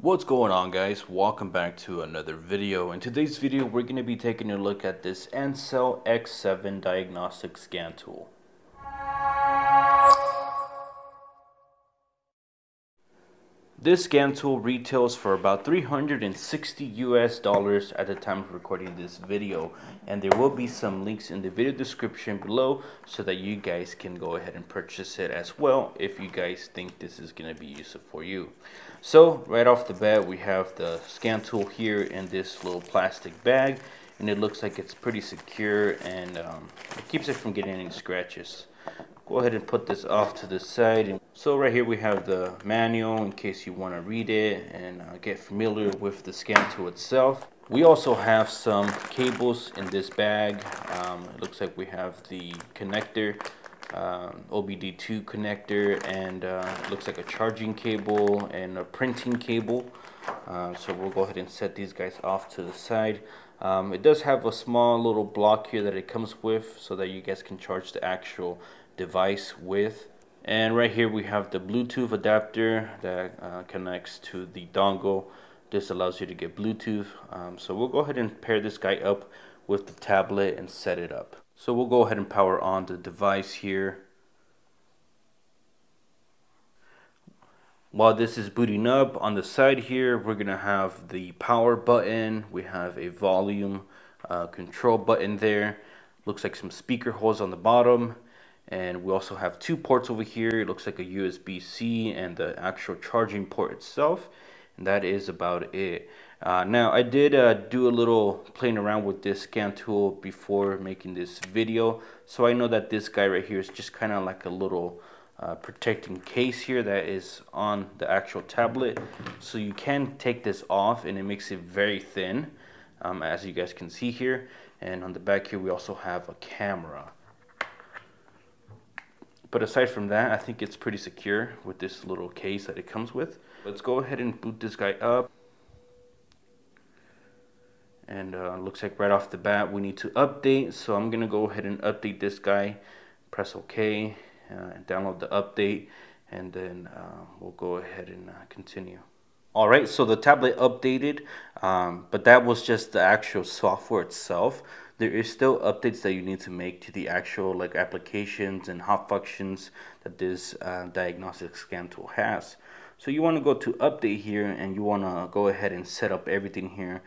What's going on, guys? Welcome back to another video. In today's video we're going to be taking a look at this Ancel X7 Diagnostic Scan Tool. This scan tool retails for about $360 US at the time of recording this video, and there will be some links in the video description below so that you guys can go ahead and purchase it as well if you guys think this is going to be useful for you. So right off the bat, we have the scan tool here in this little plastic bag, and it looks like it's pretty secure and it keeps it from getting any scratches. Go ahead and put this off to the side. So right here we have the manual in case you want to read it and get familiar with the scan tool itself. We also have some cables in this bag. It looks like we have the connector, OBD2 connector, and it looks like a charging cable and a printing cable. So we'll go ahead and set these guys off to the side. It does have a small little block here that it comes with so that you guys can charge the actual device with. And right here we have the Bluetooth adapter that connects to the dongle. This allows you to get Bluetooth. So we'll go ahead and pair this guy up with the tablet and set it up. So we'll go ahead and power on the device here. While this is booting up, on the side here we're gonna have the power button. We have a volume control button there. Looks like some speaker holes on the bottom. And we also have two ports over here. It looks like a USB-C and the actual charging port itself. And that is about it. Now I did do a little playing around with this scan tool before making this video. So I know that this guy right here is just kind of like a little protecting case here that is on the actual tablet. So you can take this off and it makes it very thin, as you guys can see here. And on the back here we also have a camera. But aside from that, I think it's pretty secure with this little case that it comes with. Let's go ahead and boot this guy up. And looks like right off the bat we need to update. So I'm going to go ahead and update this guy. Press OK and download the update. And then we'll go ahead and continue. Alright, so the tablet updated, but that was just the actual software itself. There is still updates that you need to make to the actual applications and hot functions that this diagnostic scan tool has. So you want to go to update here and you want to go ahead and set up everything here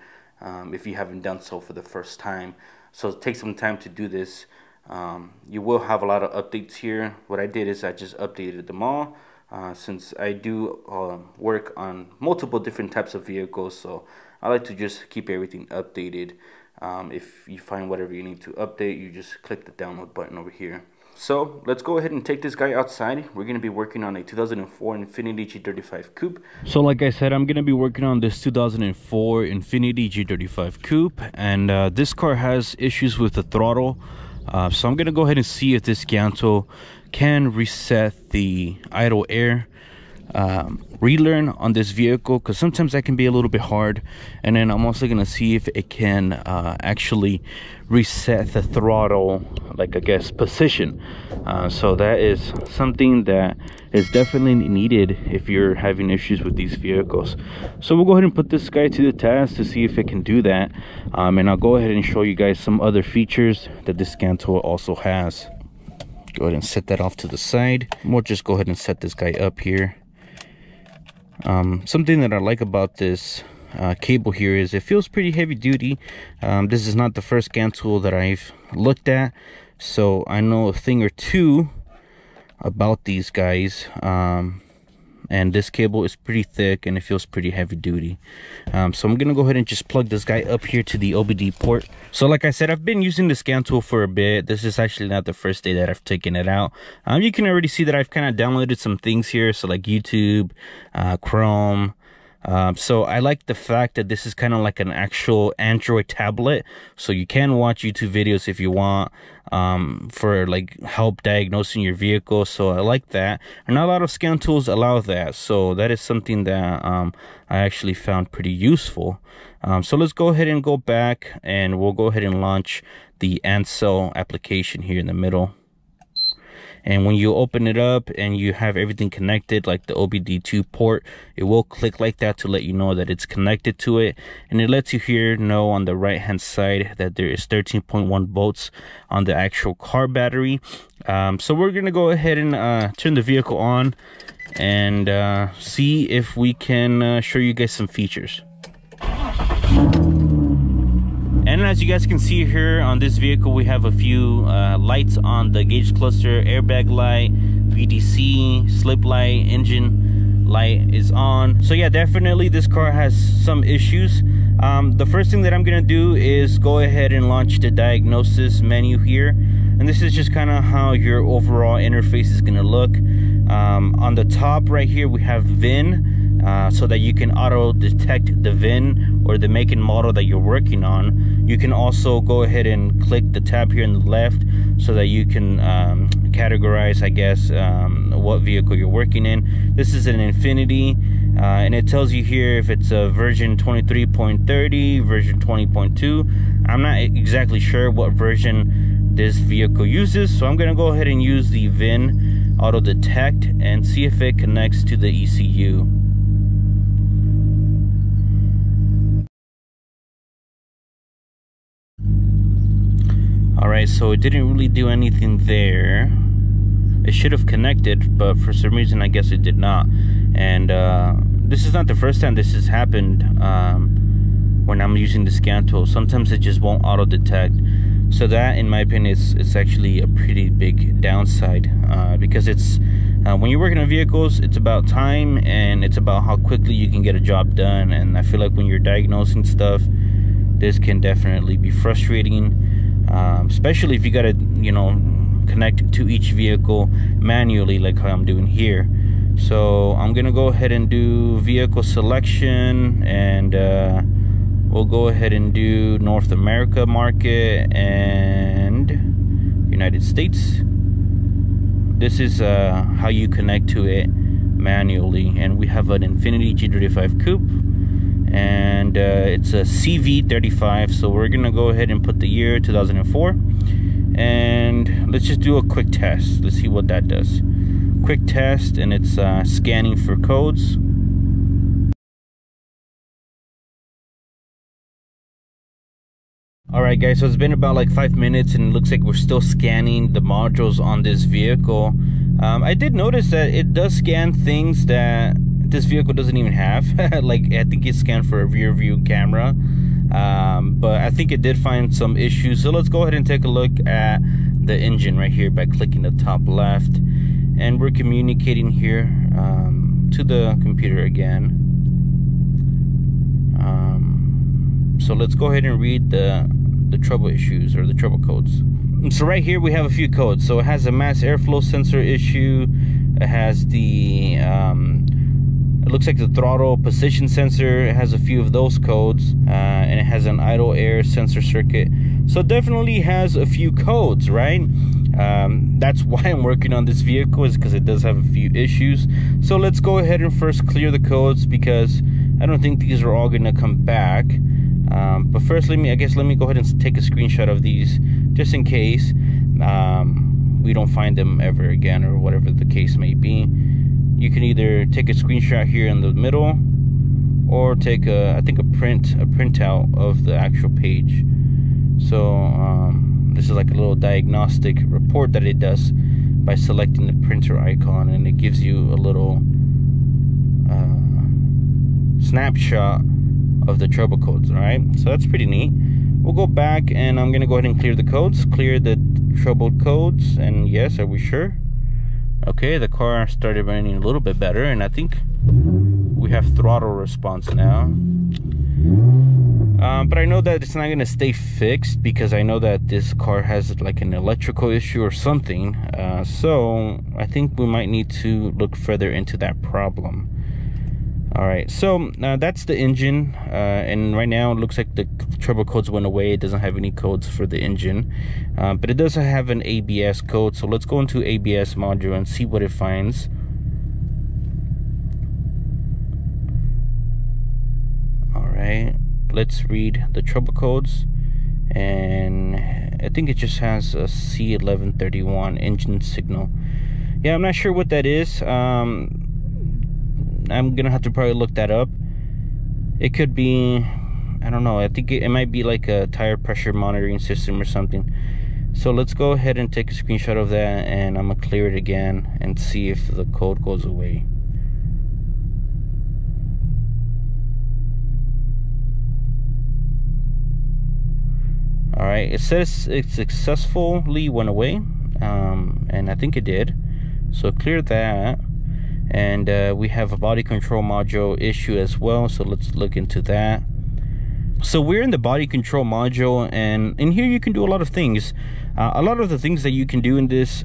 if you haven't done so for the first time. So take some time to do this. You will have a lot of updates here. What I did is I just updated them all. Since I do work on multiple different types of vehicles, so I like to just keep everything updated. If you find whatever you need to update, you just click the download button over here. So let's go ahead and take this guy outside. We're going to be working on a 2004 Infiniti G35 Coupe. So like I said, I'm going to be working on this 2004 Infiniti G35 Coupe, and this car has issues with the throttle. So I'm going to go ahead and see if this scan tool can reset the idle air relearn on this vehicle, because sometimes that can be a little bit hard. And then I'm also going to see if it can actually reset the throttle, like I guess position. So that is something that is definitely needed if you're having issues with these vehicles. So we'll go ahead and put this guy to the test to see if it can do that, and I'll go ahead and show you guys some other features that this scan tool also has. Go ahead and set that off to the side. We'll just go ahead and set this guy up here. Something that I like about this cable here is it feels pretty heavy duty. This is not the first scan tool that I've looked at, so I know a thing or two about these guys. And this cable is pretty thick and it feels pretty heavy duty. So I'm gonna go ahead and just plug this guy up here to the OBD port. So like I said, I've been using the scan tool for a bit. This is actually not the first day that I've taken it out. You can already see that I've kind of downloaded some things here, so like YouTube, Chrome. So I like the fact that this is kind of like an actual Android tablet, so you can watch YouTube videos if you want, for like help diagnosing your vehicle. So I like that, and not a lot of scan tools allow that, so that is something that I actually found pretty useful. So let's go ahead and go back and we'll go ahead and launch the Ancel application here in the middle. And when you open it up and you have everything connected, like the OBD2 port, it will click like that to let you know that it's connected to it. And it lets you here know on the right hand side that there is 13.1 volts on the actual car battery. So we're gonna go ahead and turn the vehicle on and see if we can show you guys some features. And as you guys can see here on this vehicle, we have a few lights on the gauge cluster. Airbag light, VDC, slip light, engine light is on. So yeah, definitely this car has some issues. The first thing that I'm gonna do is go ahead and launch the diagnosis menu here, and this is just kind of how your overall interface is gonna look. On the top right here we have VIN, so that you can auto detect the VIN or the make and model that you're working on. You can also go ahead and click the tab here on the left so that you can categorize, I guess, what vehicle you're working in. This is an Infiniti, and it tells you here if it's a version 23.30, version 20.2. I'm not exactly sure what version this vehicle uses, so I'm gonna go ahead and use the VIN auto detect and see if it connects to the ECU. Alright, so it didn't really do anything there. It should have connected, but for some reason I guess it did not. And this is not the first time this has happened when I'm using the scan tool. Sometimes it just won't auto detect. So that, in my opinion, is actually a pretty big downside, because it's when you're working on vehicles, it's about time and it's about how quickly you can get a job done. And I feel like when you're diagnosing stuff, this can definitely be frustrating. Especially if you gotta, you know, connect to each vehicle manually like how I'm doing here. So I'm gonna go ahead and do vehicle selection, and we'll go ahead and do North America market and United States. This is how you connect to it manually. And we have an Infiniti G35 Coupe, and it's a CV35. So we're gonna go ahead and put the year 2004, and let's just do a quick test. Let's see what that does. Quick test, and it's scanning for codes. All right guys, so it's been about like 5 minutes and it looks like we're still scanning the modules on this vehicle. I did notice that it does scan things that this vehicle doesn't even have. Like, I think it scanned for a rear view camera, but I think it did find some issues. So let's go ahead and take a look at the engine right here by clicking the top left, and we're communicating here to the computer again. So let's go ahead and read the trouble issues, or the trouble codes. So right here we have a few codes. So it has a mass airflow sensor issue. It has the it looks like the throttle position sensor. It has a few of those codes, and it has an idle air sensor circuit. So it definitely has a few codes, right? That's why I'm working on this vehicle, is because it does have a few issues. So let's go ahead and first clear the codes, because I don't think these are all gonna come back. But first, let me go ahead and take a screenshot of these, just in case we don't find them ever again, or whatever the case may be. You can either take a screenshot here in the middle, or take a printout of the actual page. So this is like a little diagnostic report that it does by selecting the printer icon, and it gives you a little snapshot of the trouble codes. All right, so that's pretty neat. We'll go back, and I'm gonna go ahead and clear the codes, clear the troubled codes, and yes, are we sure? Okay, the car started running a little bit better, and I think we have throttle response now. But I know that it's not gonna stay fixed, because I know that this car has like an electrical issue or something. So I think we might need to look further into that problem. All right, so that's the engine, and right now it looks like the trouble codes went away. It doesn't have any codes for the engine, but it does have an ABS code. So let's go into ABS module and see what it finds. All right, let's read the trouble codes, and I think it just has a C1131 engine signal. Yeah, I'm not sure what that is. I'm gonna have to probably look that up. It could be, I don't know, I think it might be like a tire pressure monitoring system or something. So let's go ahead and take a screenshot of that, and I'm gonna clear it again and see if the code goes away. All right, it says it successfully went away, and I think it did. So clear that, and we have a body control module issue as well, so let's look into that. So we're in the body control module, and in here you can do a lot of things. A lot of the things that you can do in this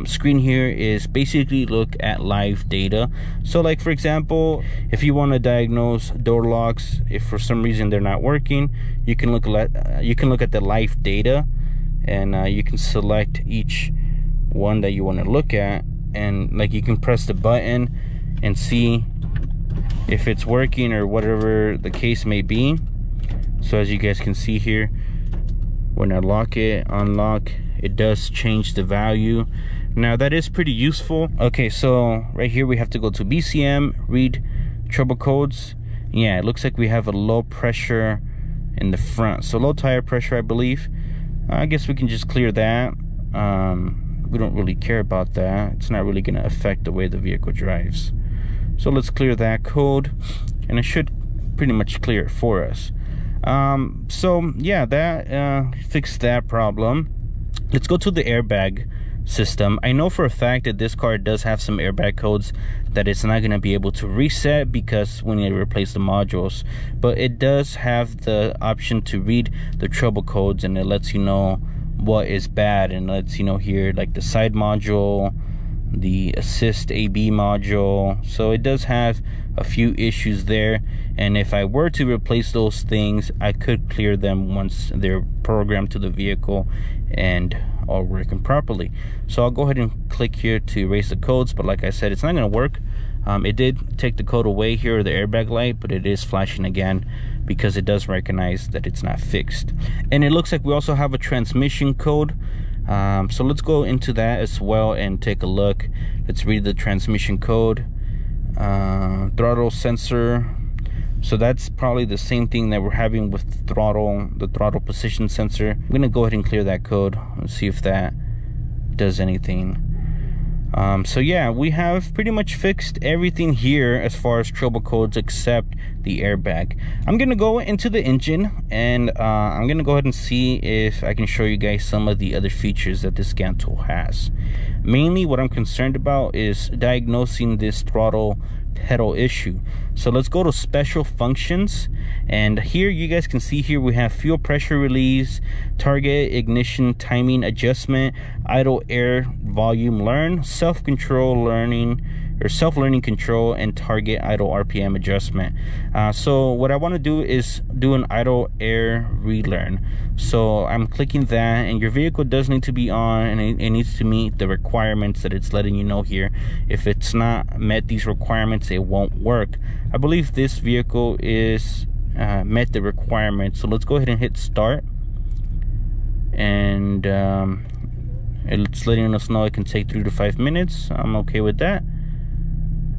screen here is basically look at live data. So like, for example, if you want to diagnose door locks, if for some reason they're not working, you can look at the live data, and you can select each one that you want to look at, and like you can press the button and see if it's working or whatever the case may be. So as you guys can see here, when I lock it, unlock, it does change the value. Now that is pretty useful. Okay, so right here we have to go to BCM, read trouble codes. Yeah, it looks like we have a low pressure in the front, so low tire pressure, I believe. I guess we can just clear that. We don't really care about that. It's not really going to affect the way the vehicle drives. So let's clear that code, and it should pretty much clear it for us. So yeah, that fixed that problem. Let's go to the airbag system. I know for a fact that this car does have some airbag codes that it's not going to be able to reset because we need to replace the modules, but it does have the option to read the trouble codes, and it lets you know what is bad, and lets you know here like the side module, the assist AB module. So it does have a few issues there, and if I were to replace those things, I could clear them once they're programmed to the vehicle and are working properly. So I'll go ahead and click here to erase the codes, but like I said, it's not going to work. It did take the code away here, the airbag light, but it is flashing again because it does recognize that it's not fixed. And it looks like we also have a transmission code. So let's go into that as well and take a look. Let's read the transmission code. Throttle sensor. So that's probably the same thing that we're having with the throttle position sensor. I'm gonna go ahead and clear that code. Let's see if that does anything. So yeah, we have pretty much fixed everything here as far as trouble codes except the airbag. I'm gonna go into the engine, and I'm gonna go ahead and see if I can show you guys some of the other features that this scan tool has. Mainly what I'm concerned about is diagnosing this throttle pedal issue. So let's go to special functions, and here you guys can see here we have fuel pressure release, target ignition timing adjustment, idle air volume learn, self-control learning or self-learning control, and target idle RPM adjustment. So what I want to do is do an idle air relearn. So I'm clicking that, and your vehicle does need to be on, and it needs to meet the requirements that it's letting you know here. If it's not met these requirements, it won't work. I believe this vehicle is met the requirements. So let's go ahead and hit start, and it's letting us know it can take 3 to 5 minutes. I'm okay with that,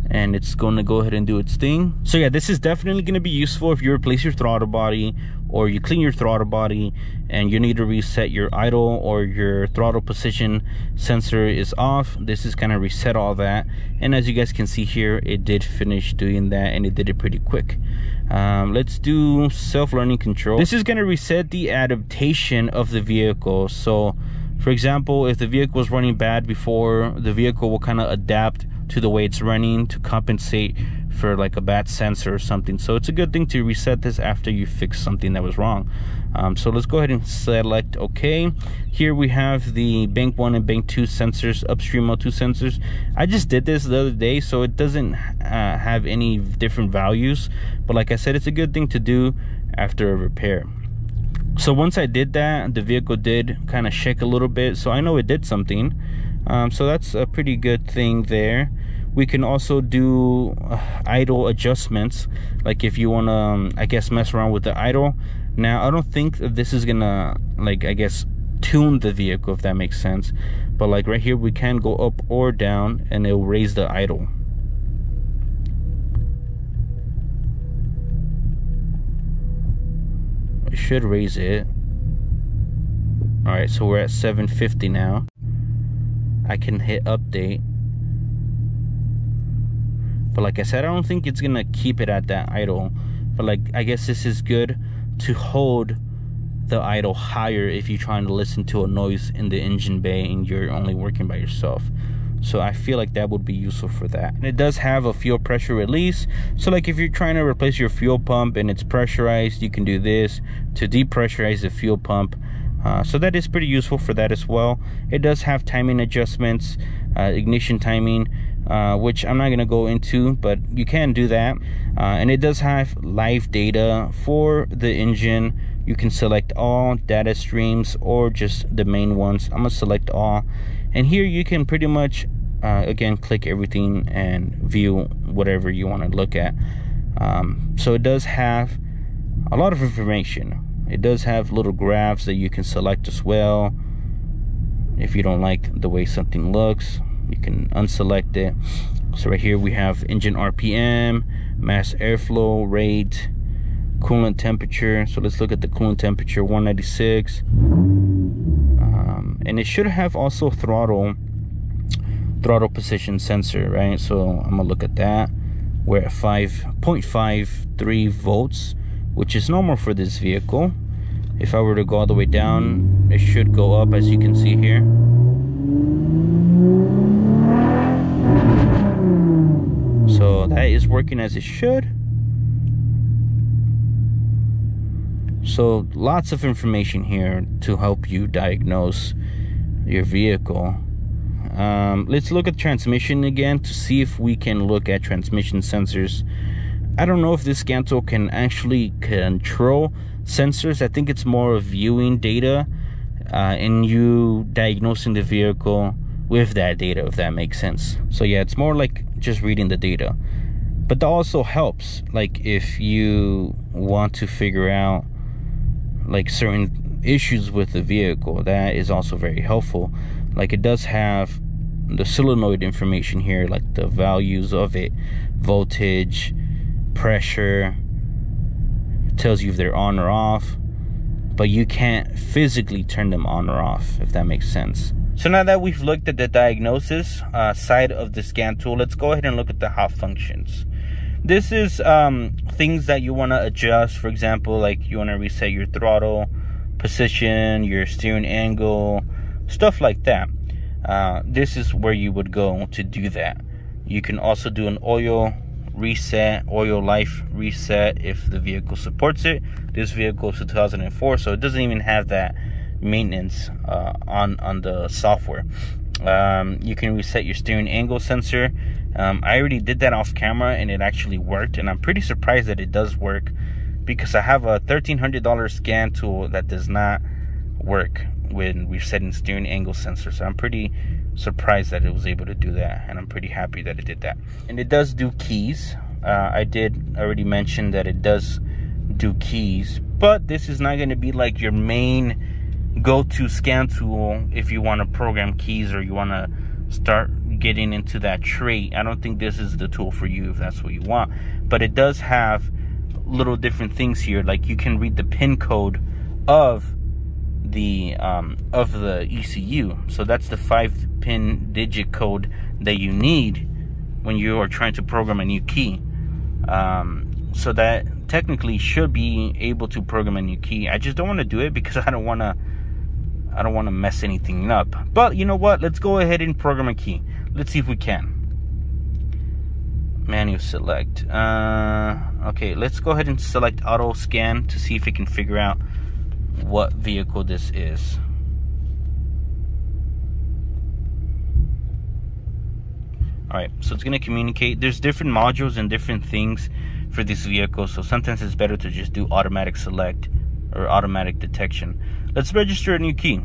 and it's going to go ahead and do its thing. So yeah, this is definitely going to be useful if you replace your throttle body or you clean your throttle body and you need to reset your idle or your throttle position sensor is off. This is going to reset all that, and as you guys can see here, it did finish doing that, and it did it pretty quick. Let's do self-learning control. This is going to reset the adaptation of the vehicle. So for example, if the vehicle was running bad before, the vehicle will kind of adapt to the way it's running to compensate for like a bad sensor or something. So it's a good thing to reset this after you fix something that was wrong. So let's go ahead and select OK. Here we have the bank 1 and bank 2 sensors, upstream O2 sensors. I just did this the other day, so it doesn't have any different values, but like I said, it's a good thing to do after a repair. So once I did that, the vehicle did kind of shake a little bit, so I know it did something. So that's a pretty good thing there. We can also do idle adjustments, like if you want to I guess mess around with the idle. Now I don't think that this is gonna, like, I guess tune the vehicle, if that makes sense. But like right here, we can go up or down and it'll raise the idle. It should raise it. All right, so we're at 750 now. I can hit update. But like I said, I don't think it's gonna keep it at that idle. But like, I guess this is good to hold the idle higher if you're trying to listen to a noise in the engine bay and you're only working by yourself. So I feel like that would be useful for that. And it does have a fuel pressure release. So like if you're trying to replace your fuel pump and it's pressurized, you can do this to depressurize the fuel pump. So that is pretty useful for that as well. It does have timing adjustments, ignition timing, which I'm not going to go into, but you can do that. And it does have live data for the engine. You can select all data streams or just the main ones. I'm going to select all. And here you can pretty much, again, click everything and view whatever you want to look at. So it does have a lot of information. It does have little graphs that you can select as well. If you don't like the way something looks, you can unselect it. So right here we have engine RPM, mass airflow rate, coolant temperature. So let's look at the coolant temperature, 196. And it should have also throttle position sensor, right? So I'm gonna look at that. We're at 5.53 volts, which is normal for this vehicle. If I were to go all the way down, it should go up, as you can see here. So that is working as it should. So lots of information here to help you diagnose your vehicle. Let's look at transmission again to see if we can look at transmission sensors. I don't know if this scan tool can actually control sensors. I think it's more of viewing data and you diagnosing the vehicle with that data, if that makes sense. So yeah, it's more like just reading the data. But that also helps, like if you want to figure out like certain issues with the vehicle, that is also very helpful. Like it does have the solenoid information here, like the values of it, voltage, pressure. It tells you if they're on or off, but you can't physically turn them on or off, if that makes sense. So now that we've looked at the diagnosis side of the scan tool, let's go ahead and look at the hot functions. This is things that you want to adjust. For example, like you want to reset your throttle position, your steering angle, stuff like that. This is where you would go to do that. You can also do an oil reset, oil life reset if the vehicle supports it. This vehicle is 2004, so it doesn't even have that maintenance on the software. You can reset your steering angle sensor. I already did that off camera and it actually worked, and I'm pretty surprised that it does work, because I have a $1,300 scan tool that does not work when resetting steering angle sensor. So I'm pretty surprised that it was able to do that, and I'm pretty happy that it did that. And it does do keys. I did already mention that it does do keys, but this is not going to be like your main go-to scan tool if you want to program keys or you want to start getting into that trait. I don't think this is the tool for you if that's what you want. But it does have little different things here, like you can read the pin code of the ECU. So that's the 5-pin digit code that you need when you are trying to program a new key. So that technically should be able to program a new key. I just don't want to do it because I don't want to mess anything up. But you know what? Let's go ahead and program a key. Let's see if we can. Manual select. Okay, let's go ahead and select auto scan to see if it can figure out what vehicle this is. Alright, so it's going to communicate. There's different modules and different things for this vehicle, so sometimes it's better to just do automatic select or automatic detection. Let's register a new key.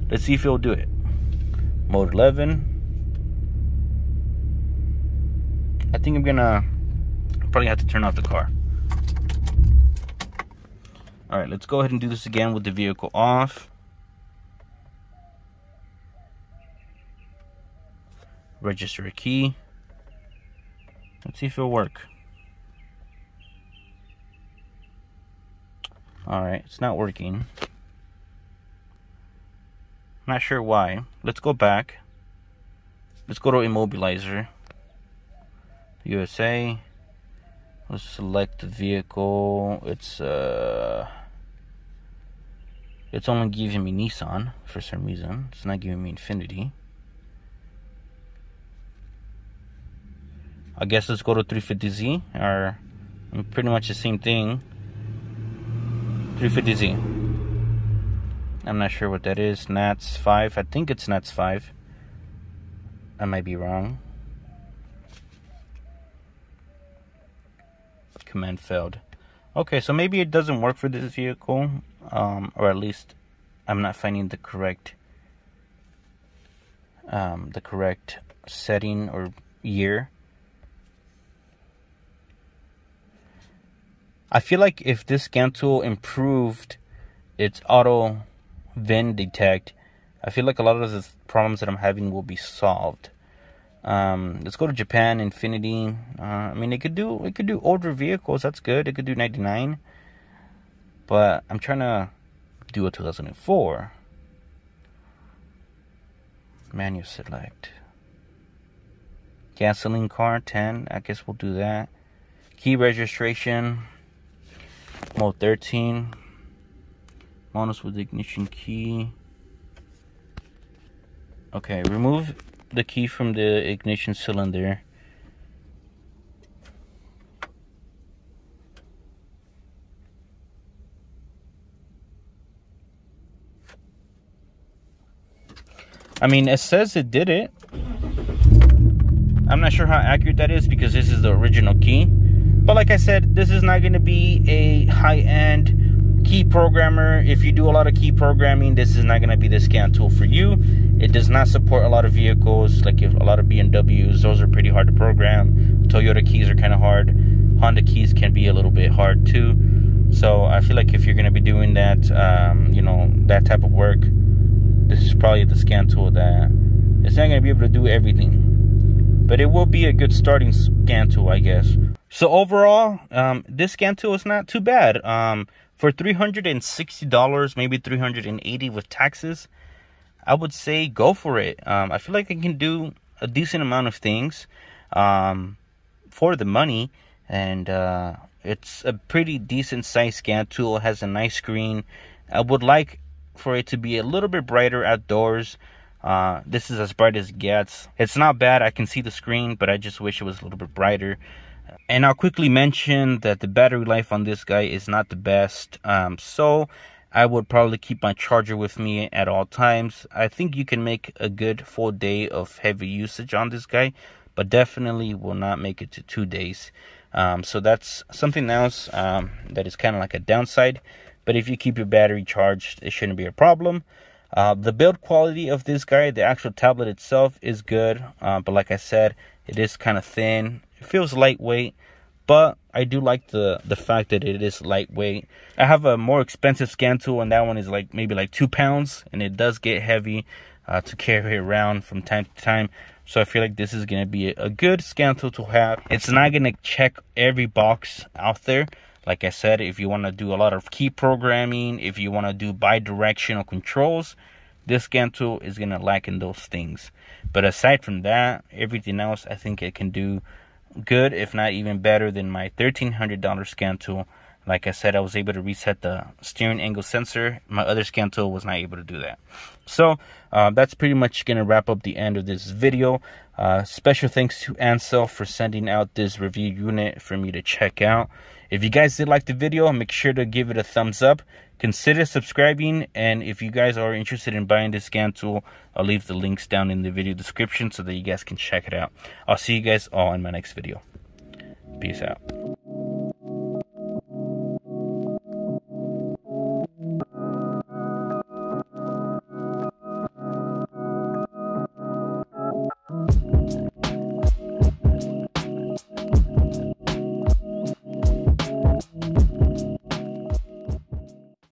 Let's see if it'll do it. Mode 11. I think I'm gonna probably have to turn off the car. All right, let's go ahead and do this again with the vehicle off. Register a key. Let's see if it'll work. All right, it's not working. Not sure why. Let's go back. Let's go to immobilizer. USA. Let's select the vehicle. It's only giving me Nissan for some reason. It's not giving me Infiniti. I guess let's go to 350Z, or pretty much the same thing. 350Z. I'm not sure what that is. Nats 5. I think it's Nats 5. I might be wrong. Command failed. Okay, so maybe it doesn't work for this vehicle, or at least I'm not finding the correct setting or year. I feel like if this scan tool improved its auto VIN detect, I feel like a lot of the problems that I'm having will be solved. Let's go to Japan Infiniti. I mean, it could do older vehicles. That's good. It could do 99, but I'm trying to do a 2004. Manual select. Gasoline car 10. I guess we'll do that. Key registration. Mode 13. Bonus with ignition key. Okay, remove the key from the ignition cylinder. I mean, it says it did it. I'm not sure how accurate that is because this is the original key. But like I said, this is not going to be a high-end key programmer. If you do a lot of key programming, this is not going to be the scan tool for you. It does not support a lot of vehicles, like a lot of BMWs. Those are pretty hard to program. Toyota keys are kind of hard. Honda keys can be a little bit hard too. So I feel like if you're going to be doing that, you know, that type of work, this is probably the scan tool that it's not going to be able to do everything. But it will be a good starting scan tool, I guess. So overall, this scan tool is not too bad. For $360, maybe $380 with taxes, I would say go for it. I feel like I can do a decent amount of things for the money, and it's a pretty decent size scan tool. It has a nice screen. I would like for it to be a little bit brighter outdoors. This is as bright as it gets. It's not bad. I can see the screen, but I just wish it was a little bit brighter. And I'll quickly mention that the battery life on this guy is not the best. So I would probably keep my charger with me at all times. I think you can make a good full day of heavy usage on this guy, but definitely will not make it to 2 days. So that's something else that is kind of like a downside. But if you keep your battery charged, it shouldn't be a problem. The build quality of this guy, the actual tablet itself, is good. But like I said, it is kind of thin. It feels lightweight, but I do like the fact that it is lightweight. I have a more expensive scan tool, and that one is like maybe like 2 pounds, and it does get heavy to carry around from time to time. So I feel like this is going to be a good scan tool to have. It's not going to check every box out there. Like I said, if you want to do a lot of key programming, if you want to do bi-directional controls, this scan tool is going to lack in those things. But aside from that, everything else, I think it can do good, if not even better than my $1,300 scan tool. Like I said, I was able to reset the steering angle sensor. My other scan tool was not able to do that. So that's pretty much going to wrap up the end of this video. Special thanks to Ancel for sending out this review unit for me to check out. If you guys did like the video, make sure to give it a thumbs up. Consider subscribing, and if you guys are interested in buying this scan tool, I'll leave the links down in the video description so that you guys can check it out. I'll see you guys all in my next video. Peace out.